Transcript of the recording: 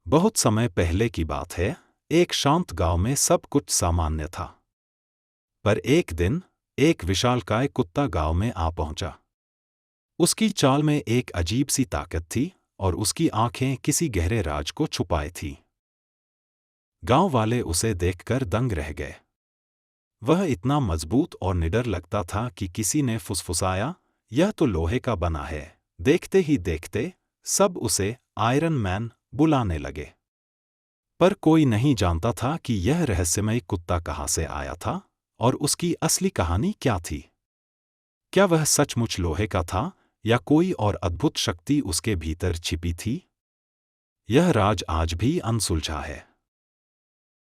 बहुत समय पहले की बात है, एक शांत गांव में सब कुछ सामान्य था। पर एक दिन एक विशालकाय कुत्ता गांव में आ पहुंचा। उसकी चाल में एक अजीब सी ताकत थी और उसकी आंखें किसी गहरे राज को छुपाए थीं। गांव वाले उसे देखकर दंग रह गए। वह इतना मजबूत और निडर लगता था कि किसी ने फुसफुसाया, यह तो लोहे का बना है। देखते ही देखते सब उसे आयरन मैन बुलाने लगे। पर कोई नहीं जानता था कि यह रहस्यमय कुत्ता कहाँ से आया था और उसकी असली कहानी क्या थी। क्या वह सचमुच लोहे का था या कोई और अद्भुत शक्ति उसके भीतर छिपी थी? यह राज आज भी अनसुलझा है।